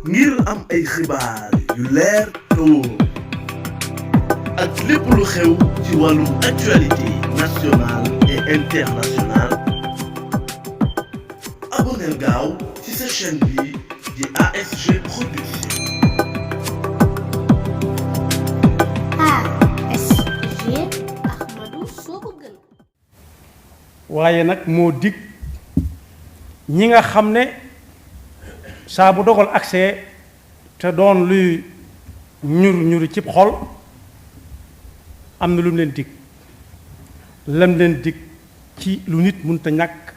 ngir am ay xibaar yu leer te wóor ak lépp lu xew ci wàllum actualité nationale et internationale abonneel gaaw ci sa chaîne bi di ASG Production. ASG Ahmadou Soobu Gën. waaye nag moo dig ñi nga xam ne saa bu dogal accès te doon luy ñuri cib xol am na lu mu leen dig lam leen dig ci lu nit mënta ñàkk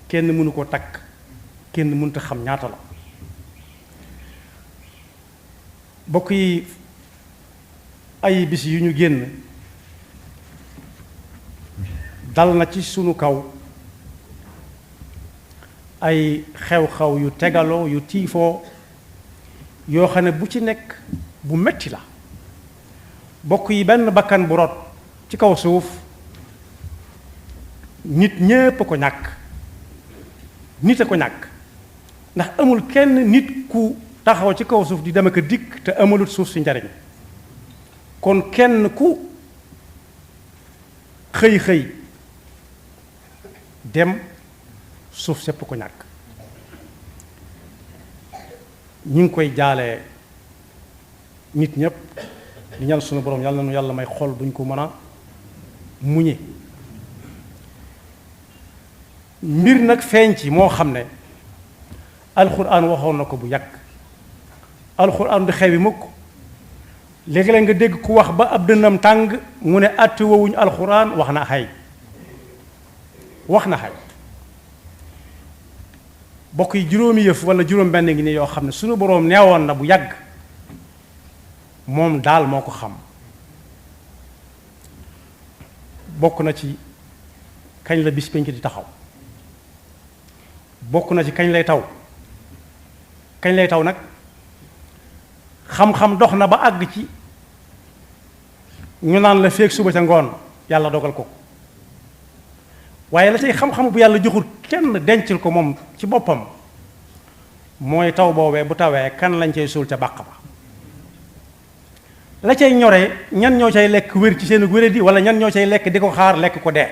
kenn mënu ko takk kenn mënta xam ñaata la bokk yi ay bis yu ñu génn dal na ci sunu kaw ay xew-xew yu tegaloo yu tiifoo yoo xam ne bu ci nekk bu metti la bokk yi benn bakkan bu rot ci kaw suuf nit ñépp a ko ñàkk nit a ko ñàkk ndax amul kenn nit ku taxaw ci kaw suuf di dem ak a dikk te amalut suuf si njariñ kon kenn ku xëy dem suuf sépp ko ñàkk ñi ngi koy jaale nit ñépp di ñaan sunu borom yàlla na nu yàlla may xol buñ ko mën a muñe mbir nag feeñ ci moo xam ne alxuraan waxoon na ko bu yàgg alxuraan du xewi mukk léegi-léeg nga dégg ku wax ba ab dënnam tàng mu ne àtte woowuñu alxuraan wax na xay bokk yi juróomi yëf wala juróom benn ngi nii yoo xam ne sunu boroom neewoon na bu yàgg moom daal moo ko xam bokk na ci kañ la bis penc di taxaw bokk na ci kañ lay taw nag xam-xam dox na ba àgg ci ñu naan la feek suba ca ngoon yàlla dogal ko waaye la cay xam-xam bu yàlla joxul kenn dencal ko moom ci boppam mooy taw boobee bu tawee kan lañ cay suul ca bàq ba la cay ñoree ñan ñoo cay lekk wér ci seen wéradi wala ñan ñoo cay lekk di ko xaar lekk ko dee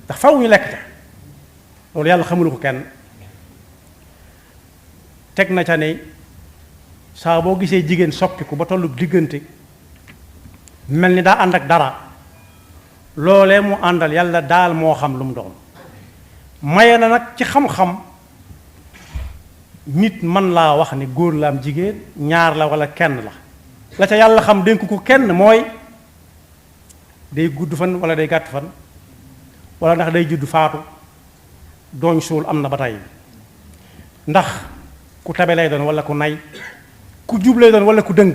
ndax faw ñu lekk ca loolu yàlla xamulu ko kenn teg na ca ne saa boo gisee jigéen soppiku ba tollu diggante mel ni daa ànd ak dara loolee mu àndal yàlla daal moo xam lu mu doon maye na nag ci xam-xam nit mën laa wax ne góor la am jigéen ñaar la wala kenn la ca yàlla xam dénk ko kenn mooy day gudd fan wala day gàtt fan wala ndax day judd faatu dooñ suul am na ba tey ndax ku tabe lay doon wala ku nay ku jub lay doon wala ku dëng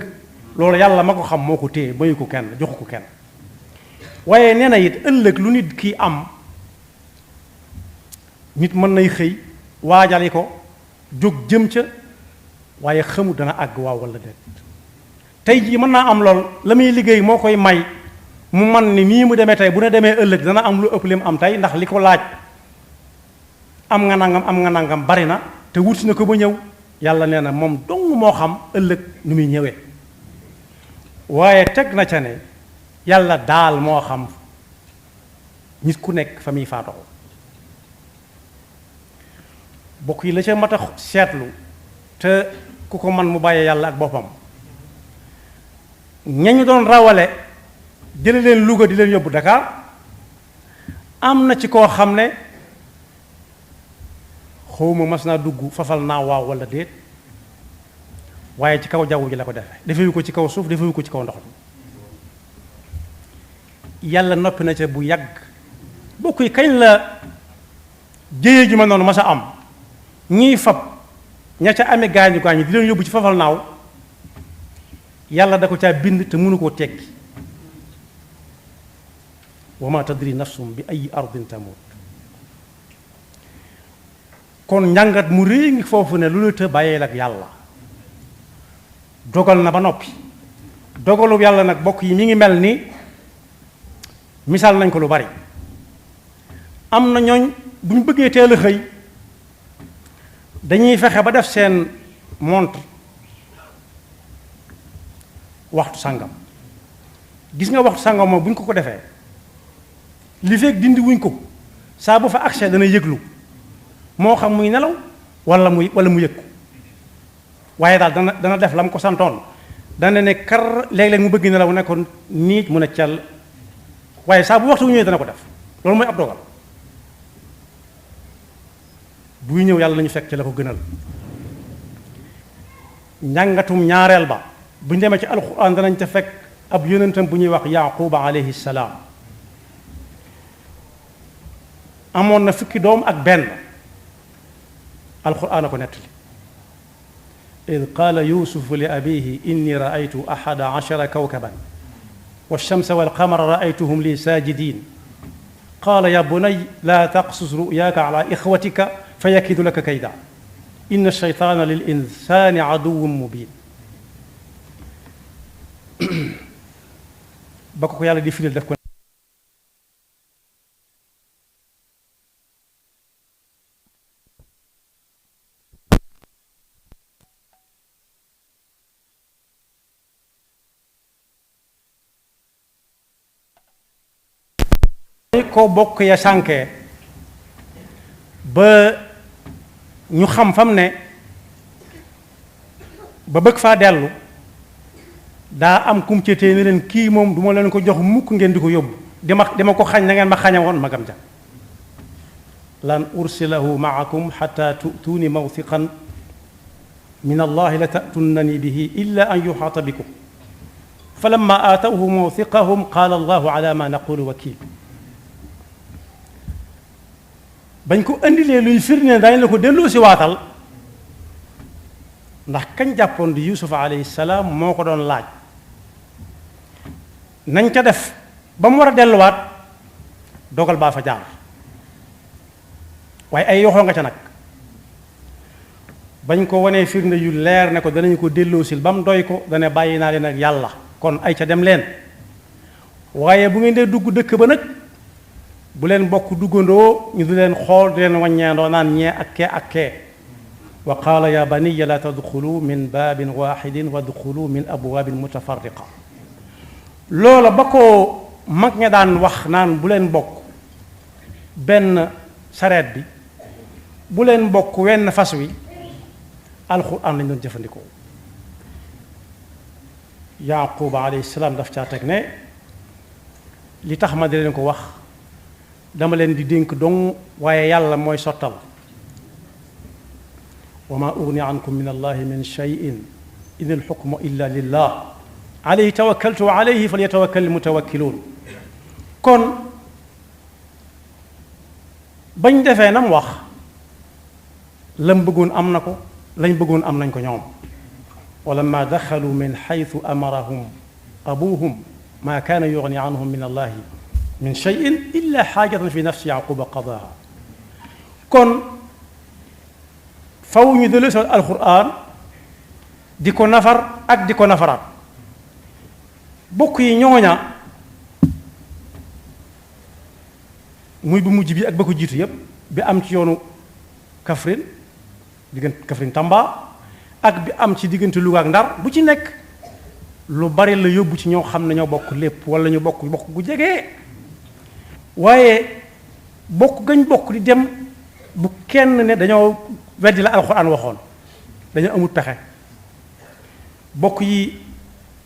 loolu yàlla ma ko xam moo ko téye mayu ko kenn joxu ko kenn waaye nee na it ëllëg lu nit kii am nit mën nay xëy waajali ko jóg jëm ca waaye xamut dana àgg waaw wala déet tey jii mën naa am lool la muy liggéey moo koy may mu man ni nii mu demee tey bu ne demee ëllëg dana am lu ëpp li mu am tey ndax li ko laaj am nga nangam bari na te wut si na ko ba ñëw yàlla nee na moom dong moo xam ëllëg nu muy ñëwee waaye teg na ca ne yàlla daal moo xam nit ku nekk fa muy faatoo bokk yi la ca mat a seetlu te ku ko man mu bàyyee yàlla ak boppam ñañu doon rawale jële leen Louga di leen yóbbu Dakar am na ci koo xam ne xawma mas naa dugg fafal naa waaw wala déet waaye ci kaw jaww ji la ko defewu ko ci kaw suuf defewu ko ci kaw ndox mi yàlla noppi na ca bu yàgg bokk yi kañ la jéye ju ma noonu mas a am ñiy fab ña ca amee gaañu di leen yóbbu ci fafal naaw yàlla da ko caa bind te mënu koo tekki wa ma tadri nafsum bi ay ardin tamut kon njàngat mu réy ngi foofu ne lu la të bàyyeel ak yàlla dogal na ba noppi dogalu yàlla nag bokk yi mi ngi mel ni misaal nañ ko lu bari am na ñooñ bu ñu bëggee teel a xëy dañuy fexe ba def seen montre waxtu sàngam gis nga waxtu sàngam moom bu ñu ko defee li fekk dindi wuñ ko saa bu fa accès dana yëglu moo xam muy nelaw wala mu yëg ko waaye daal dana def la mu ko santoon dana ne kar léeg-léeg mu bëgg nelaw ne ko niit mu ne cell waaye saa bu waxtu bu ñëwee dana ko def loolu mooy ab dogal buy ñëw yàlla nañu fekk ci la ko gënal njàngatum ñaareel ba bu ñu demee ci alquran danañ ca fekk ab yonentam bu ñuy wax yaquba alayhi salaam amoon na fukki doom ak benn alquran a ko nettali id qaala yusufu li abihi inni raaytu ahada ashara kawkaban والشمس والقمر رأيتهم لي ساجدين قال يا بني لا تقصص رؤياك على إخوتك فيكيد لك كيدا إن الشيطان للإنسان عدو مبين بكو يالا دي فيل داف كو ko bokk ya sànkee ba ñu xam fam ne ba bëgg faa dellu daa am kum ci tee ne leen kii moom du ma leen ko jox mukk ngeen di ko yóbbu dama ko xañ na ngeen ma xañe woon magam ja lan ursilahu maakum xata tu'tuuni mawthiqan min allahi la ta'tunnani bihi illa an yuxaata bikum falamma aatawhu mawthiqahum qaala allahu ala ma naqulu wakil bañ ko indilee luy firnde dañ la ko delloo si waatal ndax kañ jàppoon di Yuusuf alayhi salaam moo ko doon laaj nañ ca def ba mu war a delluwaat dogal baa fa jaar waaye ay yoxoo nga ca nag bañ ko wanee firnde yu leer ne ko danañ ko delloosil ba mu doy ko dana bàyyi naa leen ak yàlla kon ay ca dem leen waaye bu ngeen dee dugg dëkk ba nag bu leen bokk duggandoo ñu di leen xool di leen wàññeendoo naan ñee ak kee wa qaala ya baniya la tadxulu min baabin waxidin wadxulu min abwaabin mutafarriqa loola ba ko mag ña daan wax naan bu leen bokk benn sareet bi bu leen bokk wenn fas wi alxuraan lañ doon jëfandikoo yaquba alayhi salaam daf caa teg ne li tax ma di leen ko wax dama leen di dénk dong waaye yàlla mooy sottal wa ma ugni ankum min allahi min cheyin in alxukmu illa lillah alayhi tawakkaltu wa alayhi falyatawakkal almutawakkiluun kon bañ defee nam wax lam bëggoon am na ko lañ bëggoon am nañ ko ñoom wa lamma daxalu min xaytu amarahum abuhum ma kaana yugni anhum min allahi min cheyin illa xaajatan fi nafsi yaquba qadaha kon faw ñu delloo si alquran di ko nafar ak di ko nafaraat bokk yi ñooña muy bu mujj bi ak ba ko jiitu yépp bi am ci yoonu Kaffrine diggante Kaffrine Tamba ak bi am ci diggante Louga ak Ndar bu ci nekk lu bari la yóbbu ci ñoo xam ne ñoo bokk lépp wala ñu bokk gu jege. waaye bokk gañ bokk di dem bu kenn ne dañoo weddi la alxuraan waxoon dañoo amul pexe bokk yi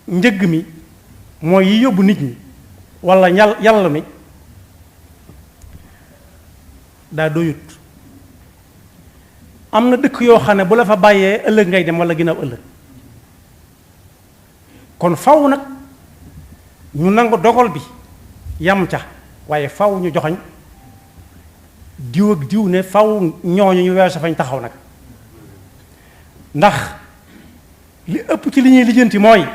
njëgg mi mooy yi yóbbu nit ñi wala yàlla mi daa doyut am na dëkk yoo xam ne bu la fa bàyyee ëllëg ngay dem wala ginnaaw ëllëg kon faw nag ñu nangu dogal bi yam ca waaye faw ñu joxoñ diw ak diw ne faw ñooñu ñu weesu fañ taxaw nag ndax li ëpp ci li ñuy lijjanti mooy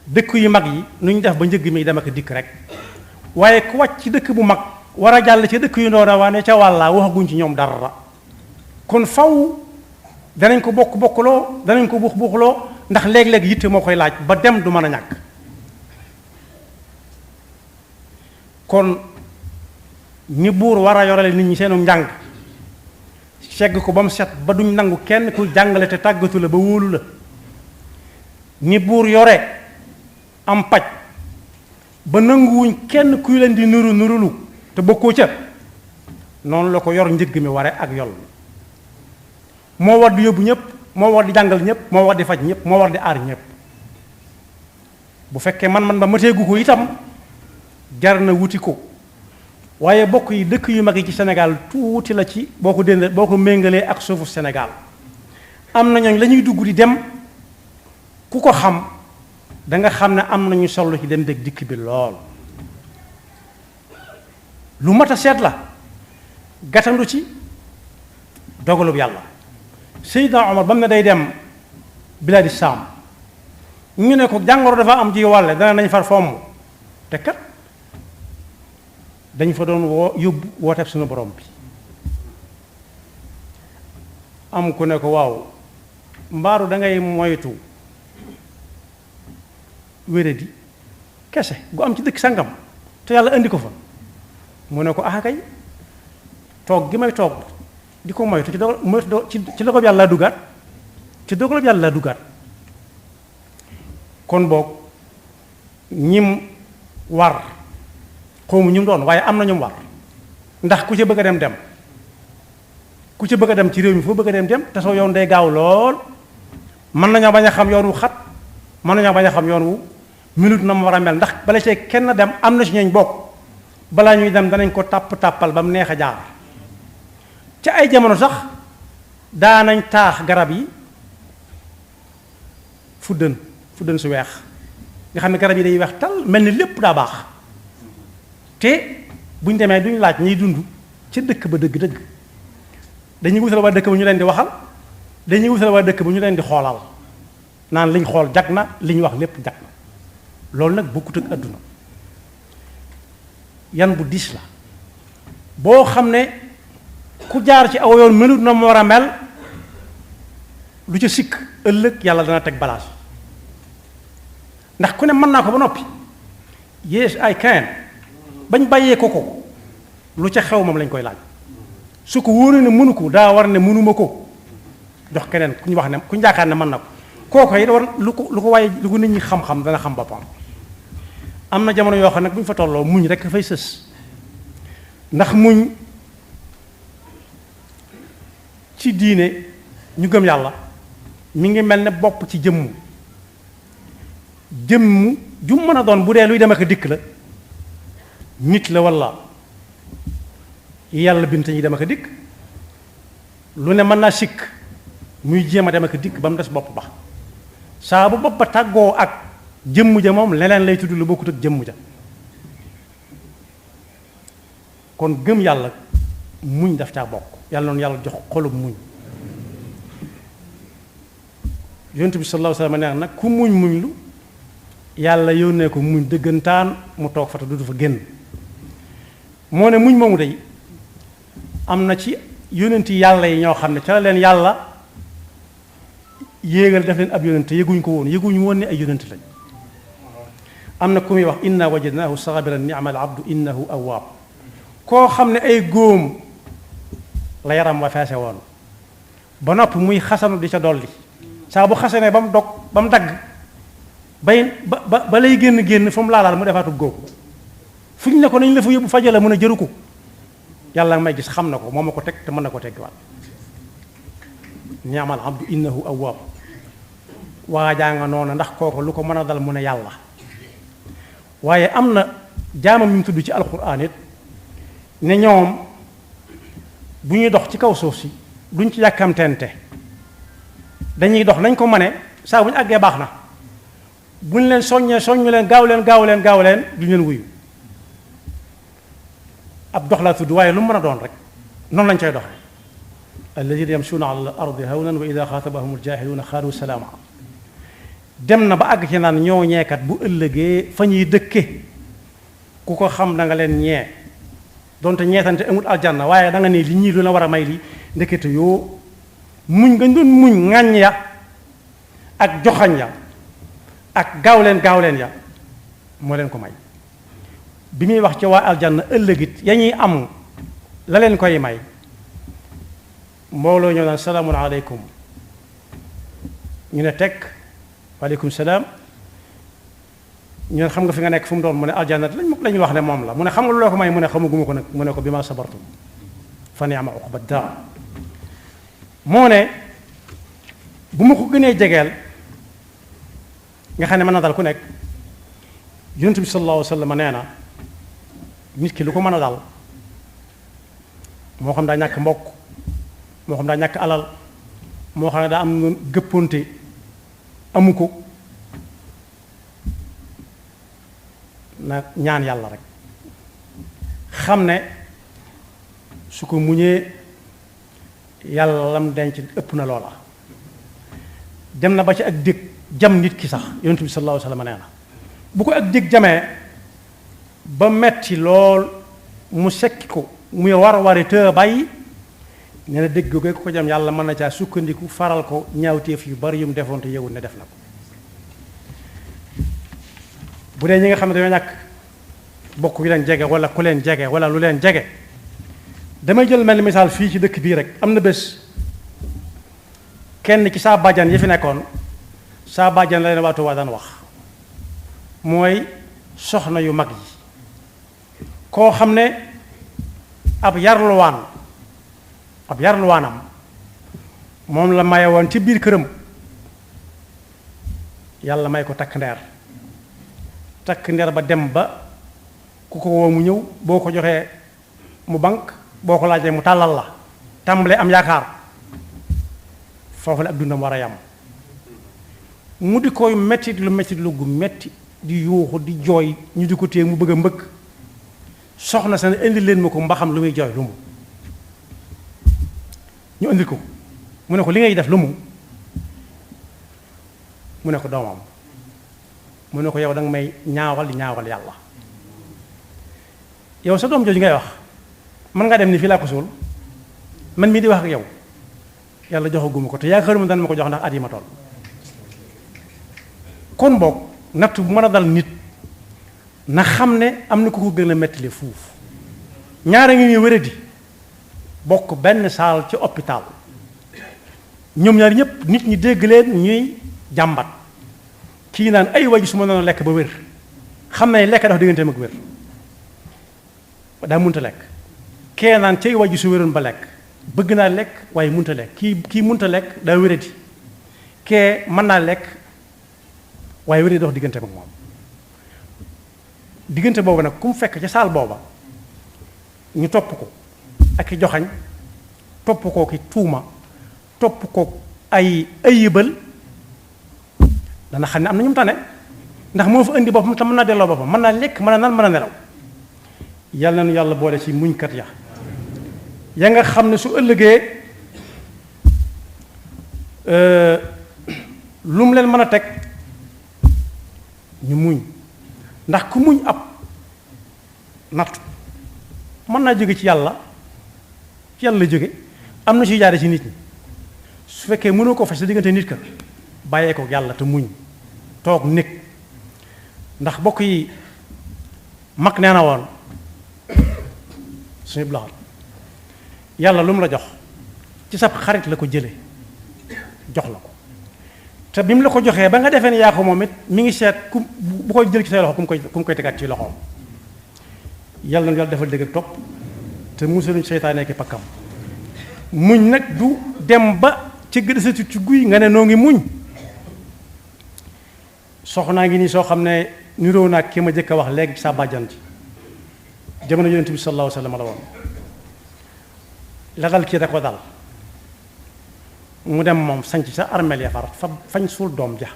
dëkk yu mag yi nu ñu def ba njëgg mi dem ak dikk rek waaye ku wàcc ci dëkk bu mag war a jàll ci dëkk yu ndoona waane ca wàllaa waxaguñ ci ñoom dara kon faw danañ ko bokkuloo danañ ko buuxloo ndax léeg-léeg yitte moo koy laaj ba dem du mën a ñàkk kon ni buur war a yorale nit ñi seenu njàng segg ko ba mu set ba duñ nangu kenn ku jàngale te tàggatu la ba wóolu la ni buur yore am paj ba nanguwuñ kenn kuy leen di nurulu te bokkoo ca noonu la ko yor njëgg mi ware ak yol moo war di yóbbu ñëpp moo war di jàngal ñëpp moo war di faj ñëpp moo war di aar ñëpp bu fekkee man ba mateegu ko itam jar na wuti ko waaye bokk yi dëkk yu mag yi ci Sénégal tuuti la ci boo ko méngalee ak suufu Sénégal am na ñooñ la ñuy dugg di dem ku ko xam da nga xam ne am nañu solo ci dem dëkk dikk bi lool lu mat a seet la gàttandu ci dogalub yàlla Seydina Omar ba mu ne day dem bilaadi Saam ñu ne ko jàngoro dafa am ji wàlle dana nañ far fomm te kat dañ fa doon yóbbu wooteeb suñu borom bi am ku ne ko waaw mbaaru da ngay moytu wéradi kese gu am ci dëkk sangam te yàlla indi ko fa mu ne ko ah kay toog gi may toog di ko moytu ci dogalub yàlla laa duggaat ci dogalub yàlla laa duggaat kon boog ñim war xawmu ñu doon waaye am na ñum war ndax ku ci bëgg a dem ku ci bëgg a dem ci réew mi foo bëgg a dem te soo yoon day gaaw lool mën nañoo bañ a xam yoon wu xat mën nañoo bañ a xam yoon wu minute na mu war a mel ndax bala cee kenn dem am na ci ñooñ bokk balaa ñuy dem danañ ko tàppal ba mu neex a jaar ci ay jamono sax daanañ taax garab yi fuddën su weex nga xam ne garab yi day weex tal mel ni lépp daa baax te buñ demee duñ laaj ñiy dund ca dëkk ba dëgg-dëgg dañuy wutal waa dëkk ba ñu leen di waxal dañuy wutal waa dëkk ba ñu leen di xoolal naan liñ xool jag na liñ wax lépp jag na loolu nag bokkut ak àdduna yan bu diis la boo xam ne ku jaar ci aw yoon mënut na mu war a mel lu ca sikk ëllëg yàlla dana teg balaas ndax ku ne mën naa ko ba noppi yes I can bañ bàyyee ko lu ca xew moom lañ koy laaj su ko wóoree ne mënu ko daa war ne mënuma ko jox keneen ku ñu wax ne ku ñu yaakaar ne mën na ko kooku it war lu ko nit ñi xam-xam dana xam boppam am na jamono yoo xam nag bu ñu fa tolloo muñ rek dafay sës ndax muñ ci diine ñu gëm yàlla mi ngi mel ne bopp ci jëmm ju mën a doon bu dee luy dem ak dikk la nit la walla yàlla bint ñi dem ak dikk lu ne mën naa sikk muy jéem a dem ak dikk ba mu des bopp ba saa bu bopp ba tàggoo ak jëmm ja moom leneen lay tudd lu bokkut ak jëmm ja kon gëm yàlla muñ daf caa bokk yàlla noonu yàlla jox xolub muñ yonent bi sallallahu alayhi wa sallam neex nag ku muñ lu yàlla yónnee ko muñ dëggantaan mu toog fa te du fa génn moo ne muñ moomu day am na ci yónenti yàlla yi ñoo xam ne ca la leen yàlla yéegal def leen ab yónent yëguñ ko woon yëguñ woon ne ay yónent lañ am na ku muy wax inna wajadnaahu sabiran ni'mal abdu innahu awwaab koo xam ne ay góom la yaram wa feese woon ba noppi muy xasanu di ca dolli saa bu xasanee ba mu dog ba mu dagg ba lay génn fu mu laalaal mu defaatu góob fu ñu ne ko nañ la fa yóbbu fajala mun a jëru ko yàlla may gis xam na ko moo ma ko teg te mën na ko teggiwaat ni'mal abdu innahu awwaab waajaa nga noonu ndax kooku lu ko mën a dal mu ne yàlla waaye am na jaamam ñu tudd ci alquran it ne ñoom bu ñuy dox ci kaw suuf si duñ ci yàkkamtente dañuy dox nañ ko mëne saa bu ñu àggee baax na buñ leen soññu leen gaaw leen duñ leen wuyu ab dox laa tudd waaye lu mu mën a doon rek noonu lañ cay doxee alladina yamsuuna ala al ardi hawnan wa ida xaatabahum aljahiluuna xaalu salaama dem na ba àgg ci naan ñoo ñeekat bu ëllëgee fa ñuy dëkke ku ko xam da nga leen ñee donte ñeetante amul aljanna waaye da nga ne li ñii lu la war a may li ndekete yoo muñ nga doon muñ ŋàññ ya ak joxañ ya ak gaaw leen ya moo leen ko may bi muy wax ci waa aljanna ëllëgit ya ñuy am la leen koy may mbooloo ñëw naan salaamun aleykum ñu ne tekk waaleykum salaam ñu ne xam nga fi nga nekk fu mu doon mu ne aljanna lañu wax ne moom la mu ne xam nga loo ko may mu ne xamaguma ko nag mu ne ko bi ma sabartum fa ni'ma uqba daar moo ne bu ma ko gënee jegeel nga xam ne mën na dal ku nekk yonent bi sallallahu alayhi wa sallam nee na nit ki lu ko mën a dal moo xam daa ñàkk mbokk moo xam daa ñàkk alal moo xam ne daa am gëppante amu ko na ñaan yàlla rek xam ne su ko muñee yàlla lam denc ëpp na loola dem na ba ci ak dég jam nit ki sax yonent bi sallallahu alayhi wa sallam nee na bu ko ak dég jamee ba metti lool mu sekki ko muy war te bàyyi nee na dégg googu ko jam yàlla mën na caa sukkandiku faral ko ñaawteef yu bari yu mu defoon te yëgul ne def na ko bu dee ñi nga xam ne dañoo ñàkk bokk yu leen jege wala ku leen jege wala lu leen jege damay jël mel ni misaal fii ci dëkk bii rek am na bés kenn ci saa bàjjan yi fi nekkoon saa bàjjan la leen waa Tuubaa daan wax mooy soxna yu mag yi koo xam ne ab yarluwaanam moom la maye woon ci biir këram yàlla may ko takk ndeer ba dem ba ku ko woo mu ñëw boo ko joxee mu bank boo ko laajee mu tàllal la tàmbalee am yaakaar foofu la ak dundam war a yam mu di koy mettit lu gu metti di yuuxu di jooy ñu di ko téye mu bëgg a mbëkk soxna sa ne indi leen ma ko mbaxam lu muy jooy lu mu ñu indi ko mu ne ko li ngay def lu mu ne ko doomam mu ne ko yow danga may ñaawal di ñaawal yàlla yow sa doom jooju ngay wax mën ngaa dem ni fii laa ko suul man mii di wax ak yow yàlla joxaguma ko te yaakaaruma dana ma ko jox ndax at yi ma toll kon boog natt bu mën a dal nit na xam ne am na ku ko gën a mettile fuuf ñaara ngi ñuy wéradi bokk benn saal ci hôpital ñoom ñaar ñëpp nit ñi dégg leen ñuy jàmbat kii naan ay waji su ma noonu lekk ba wér xam ne lekk dafa digganteem ak wér daa munta lekk kee naan cay waji su wéroon ba lekk bëgg naa lekk waaye munta lekk kii munta lekk daa wéradi kee mën naa lekk waaye wéradi dox digganteem ak moom diggante boobu nag ku mu fekk ca saal booba ñu topp ko ak i joxañ topp koo ki tuuma topp ko ay ayibal dana xam ne am na ñu mu tane ndax moo fa indi boppam te mën naa delloo boppam mën naa lekk mën naa naan mën a nelaw yàlla na nu yàlla boole ci muñkat ya nga xam ne su ëllëgee lu mu leen mën a teg ñu muñ ndax ku muñ ab nattu mën naa jóge ci yàlla jóge am na suy jaare ci nit ñi su fekkee mënoo ko faj sa diggante nit ka bàyyee ko yàlla te muñ toog nekk ndax bokk yi mag nee na woon suñu blaxal yàlla lu mu la jox ci sab xarit la ko jële jox la ko te bi mu la ko joxee ba nga defee ne yaa ko moom it mi ngi seet ku bu koy jël ci say loxo ku mu koy tegaat ci loxoom yàlla na yàlla defal dëgg ak topp te musaluñ seytaane ki pakkam muñ nag du dem ba ci gëdësatu ci guy nga ne noo ngi muñ soxnaa ngi nii soo xam ne niroo naa ki ma jëkk a wax léegi ci sa bàjjan ci jamono yonent bi sallallahu alayhi wa sallam la woon la dal kii da ko dal mu dem moom sanc sa armeel ya fañ suul doom ja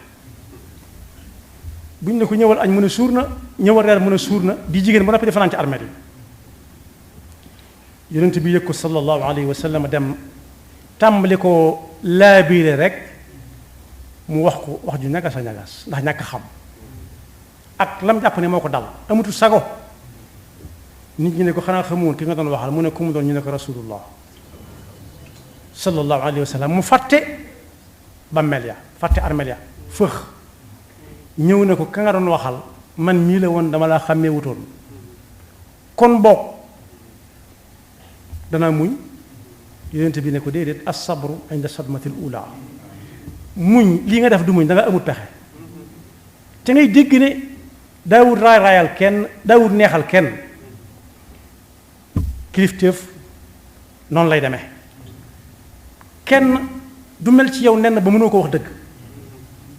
buñ ne ko ñëwal añ mu ne suur na ñëwal reer mu ne suur na di jigéen ba noppi di fanaan ci armeel yi yonent bi yëg ko sallallahu alayhi wa sallam dem tàmbali ko laabiire rek mu wax ko wax ju ñagas a ñagas ndax ñàkk xam ak lam jàpp ne moo ko dal amatul sago nit ñi ne ko xanaa xamoon ki nga doon waxal mu ne ku mu doon ñu ne ko rasulullah sallallahu alayhi wa sallam mu fàtte bammel ya fàtte armel ya fëx ñëw ne ko ka nga doon waxal man mii la woon dama laa xàmmee wutoon kon boog danaa muñ yonent bi ne ko déedéet as-sabru inda sadmatil ula muñ lii nga def du muñ da nga amul pexe te ngay dégg ne daawut raayal kenn daawut neexal kenn kilifteef noonu lay demee kenn du mel ci yow nen ba mënoo ko wax dëgg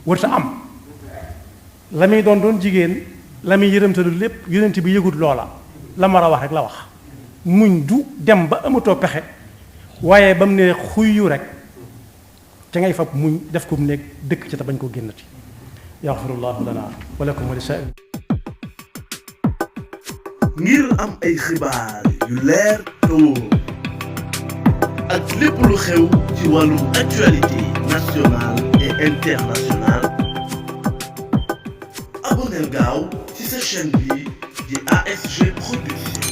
warta am la muy doon jigéen la muy yërëmtalu lépp yonent bi yëgut loola la mar a wax rek la wax muñ du dem ba amatoo pexe waaye ba mu ne xuyyu rek te ngay fab muñ def ko mu nekk dëkk ci te bañ koo génnati yaxfirullahu lana wa lakum wa li saa'il ngir am ay xibaar yu leer te wóor ak lépp lu xew ci wàllum actualité nationale et internationale abonneel gaaw ci sa chaîne bi di ASG Production